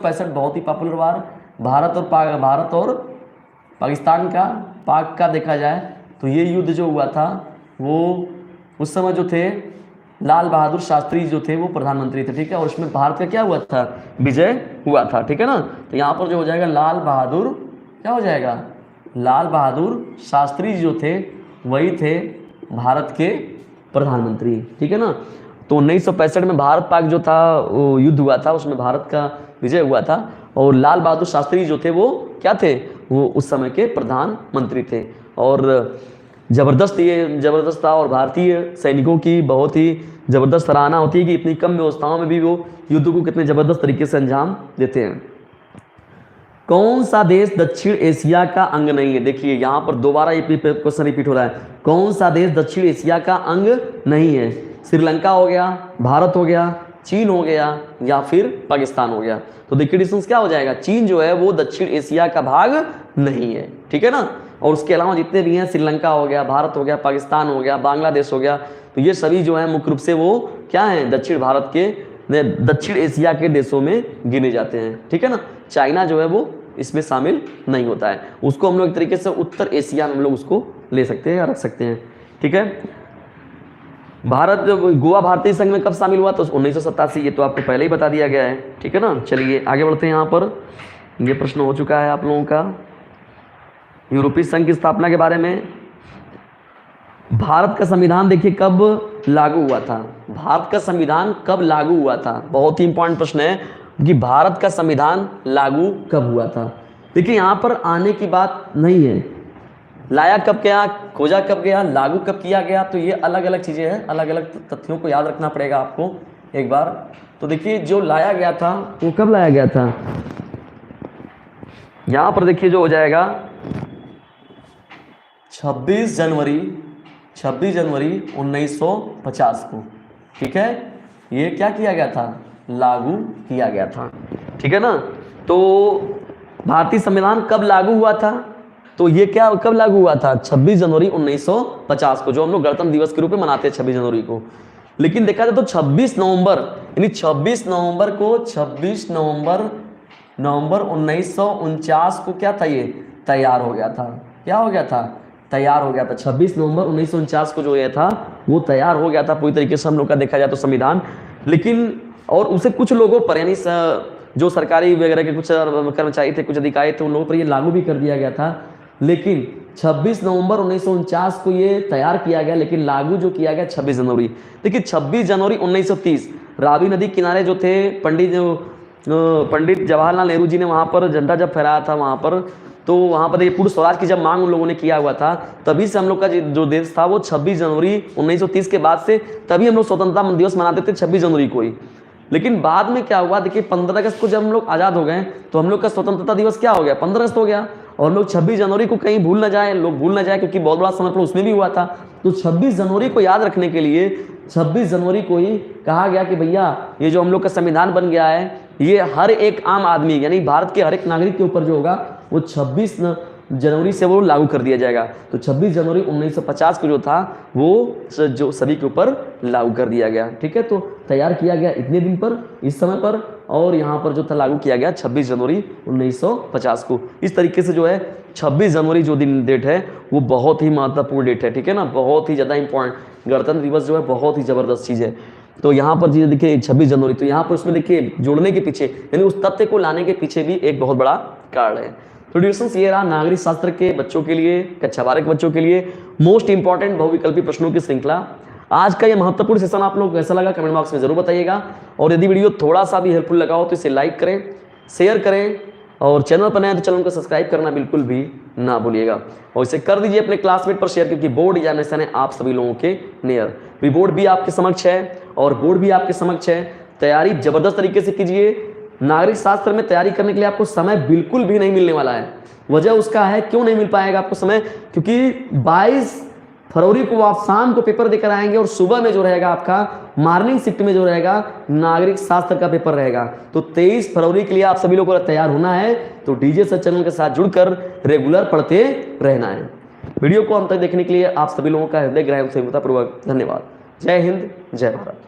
1965 बहुत ही पॉपुलर वार, भारत और पाकिस्तान का, पाक का देखा जाए तो ये युद्ध जो हुआ था वो उस समय जो थे लाल बहादुर शास्त्री जो थे वो प्रधानमंत्री थे, ठीक है, और उसमें भारत का क्या हुआ था, विजय हुआ था, ठीक है ना। तो यहाँ पर जो हो जाएगा लाल बहादुर, क्या हो जाएगा, लाल बहादुर शास्त्री जो थे वही थे भारत के प्रधानमंत्री, ठीक है ना। तो 1965 में भारत पाक जो था वो युद्ध हुआ था, उसमें भारत का विजय हुआ था, और लाल बहादुर शास्त्री जो थे वो क्या थे, वो उस समय के प्रधानमंत्री थे। और ज़बरदस्त था, और भारतीय सैनिकों की बहुत ही ज़बरदस्त सराहना होती है कि इतनी कम व्यवस्थाओं में भी वो युद्ध को कितने ज़बरदस्त तरीके से अंजाम देते हैं। कौन सा देश दक्षिण एशिया का अंग नहीं है? देखिए यहाँ पर दोबारा ये क्वेश्चन रिपीट हो रहा है, कौन सा देश दक्षिण एशिया का अंग नहीं है? श्रीलंका हो गया, भारत हो गया, चीन हो गया, या फिर पाकिस्तान हो गया। तो देखिए डिस्टेंस क्या हो जाएगा, चीन जो है वो दक्षिण एशिया का भाग नहीं है, ठीक है ना। और उसके अलावा जितने भी हैं, श्रीलंका हो गया, भारत हो गया, पाकिस्तान हो गया, बांग्लादेश हो गया, तो ये सभी जो है मुख्य रूप से वो क्या हैं, दक्षिण एशिया के देशों में गिने जाते हैं, ठीक है ना। चाइना जो है वो इसमें शामिल नहीं होता है, उसको हम लोग एक तरीके से उत्तर एशिया में हम लोग उसको ले सकते हैं या रख सकते हैं, ठीक है। भारत गोवा भारतीय संघ में कब शामिल हुआ? तो 1987, ये तो आपको पहले ही बता दिया गया है, ठीक है ना। चलिए आगे बढ़ते हैं। यहाँ पर ये प्रश्न हो चुका है आप लोगों का, यूरोपीय संघ की स्थापना के बारे में। भारत का संविधान देखिए कब लागू हुआ था, भारत का संविधान कब लागू हुआ था, बहुत ही इंपॉर्टेंट प्रश्न है कि भारत का संविधान लागू कब हुआ था। देखिए यहाँ पर आने की बात नहीं है, लाया कब गया, खोजा कब गया, लागू कब किया गया, तो ये अलग अलग चीज़ें हैं, अलग अलग तथ्यों को याद रखना पड़ेगा आपको एक बार। तो देखिए जो लाया गया था वो कब लाया गया था, यहाँ पर देखिए जो हो जाएगा 26 जनवरी 1950 को, ठीक है, ये क्या किया गया था, लागू किया गया था, ठीक है ना। तो भारतीय संविधान कब लागू हुआ था, तो ये क्या कब लागू हुआ था, 26 जनवरी 1950 को, जो हम लोग गणतंत्र दिवस के रूप में मनाते हैं 26 जनवरी को। लेकिन देखा जाए तो 26 नवंबर 1949 को क्या था, ये तैयार हो गया था, क्या हो गया था, तैयार हो गया था। 26 नवंबर 1949 को जो ये था वो तैयार हो गया था पूरी तरीके से हम लोग का देखा जाए तो संविधान। लेकिन और उसे कुछ लोगों पर, यानी जो सरकारी वगैरह के कुछ कर्मचारी थे, कुछ अधिकारी थे, उन लोगों पर ये लागू भी कर दिया गया था। लेकिन 26 नवंबर 1949 को ये तैयार किया गया, लेकिन लागू जो किया गया 26 जनवरी। देखिए 26 जनवरी 1930 रावी नदी किनारे जो थे पंडित जवाहरलाल नेहरू जी ने वहाँ पर झंडा जब फहराया था वहाँ पर, तो वहाँ पर ये पूर्ण स्वराज की जब मांग उन लोगों ने किया हुआ था, तभी से हम लोग का जो देश था वो 26 जनवरी 1930 के बाद से तभी हम लोग स्वतंत्रता दिवस मनाते थे 26 जनवरी को ही। लेकिन बाद में क्या हुआ, देखिए 15 अगस्त को जब हम लोग आज़ाद हो गए तो हम लोग का स्वतंत्रता दिवस क्या हो गया, 15 अगस्त हो गया। और हम लोग 26 जनवरी को कहीं भूल ना जाए, लोग भूल ना जाए, क्योंकि बहुत बड़ा समर्पण उसमें भी हुआ था। तो 26 जनवरी को याद रखने के लिए 26 जनवरी को ही कहा गया कि भैया ये जो हम लोग का संविधान बन गया है, ये हर एक आम आदमी यानी भारत के हर एक नागरिक के ऊपर जो होगा वो 26 जनवरी से वो लागू कर दिया जाएगा। तो 26 जनवरी 1950 को जो था वो जो सभी के ऊपर लागू कर दिया गया, ठीक है। तो तैयार किया गया इतने दिन पर, इस समय पर, और यहाँ पर जो था लागू किया गया 26 जनवरी 1950 को। इस तरीके से जो है 26 जनवरी जो दिन डेट है वो बहुत ही महत्वपूर्ण डेट है, ठीक है ना, बहुत ही ज़्यादा इंपॉर्टेंट। गणतंत्र दिवस जो है बहुत ही ज़बरदस्त चीज़ है। तो यहाँ पर जी देखिए 26 जनवरी, तो यहाँ पर उसमें देखिए जोड़ने के पीछे यानी उस तथ्य को लाने के पीछे भी एक बहुत बड़ा कारण है। तो डिस्कशन ये रहा नागरिक शास्त्र के बच्चों के लिए, कक्षा 12 के बच्चों के लिए मोस्ट इंपॉर्टेंट बहुविकल्पी प्रश्नों की श्रृंखला। आज का ये महत्वपूर्ण सेशन आप लोग कैसा लगा कमेंट बॉक्स में जरूर बताइएगा, और यदि वीडियो थोड़ा सा भी हेल्पफुल लगा हो तो इसे लाइक करें, शेयर करें, और चैनल पर नए तो चैनल को सब्सक्राइब करना बिल्कुल भी ना भूलिएगा। और इसे कर दीजिए अपने क्लासमेट पर शेयर, क्योंकि बोर्ड एग्जामिनेशन है आप सभी लोगों के नियर। बोर्ड भी आपके समक्ष है और बोर्ड भी आपके समक्ष है, तैयारी जबरदस्त तरीके से कीजिए। नागरिक शास्त्र में तैयारी करने के लिए आपको समय बिल्कुल भी नहीं मिलने वाला है। वजह उसका है क्यों नहीं मिल पाएगा आपको समय, क्योंकि 22 फरवरी को आप शाम को पेपर देकर आएंगे और सुबह में जो रहेगा आपका मॉर्निंग शिफ्ट में जो रहेगा नागरिक शास्त्र का पेपर रहेगा। तो 23 फरवरी के लिए आप सभी लोगों को तैयार होना है, तो डीजे सर चैनल के साथ जुड़कर रेगुलर पढ़ते रहना है। वीडियो को अंत तक देखने के लिए आप सभी लोगों का हृदय ग्राह्य पूर्वक धन्यवाद। जय हिंद, जय भारत।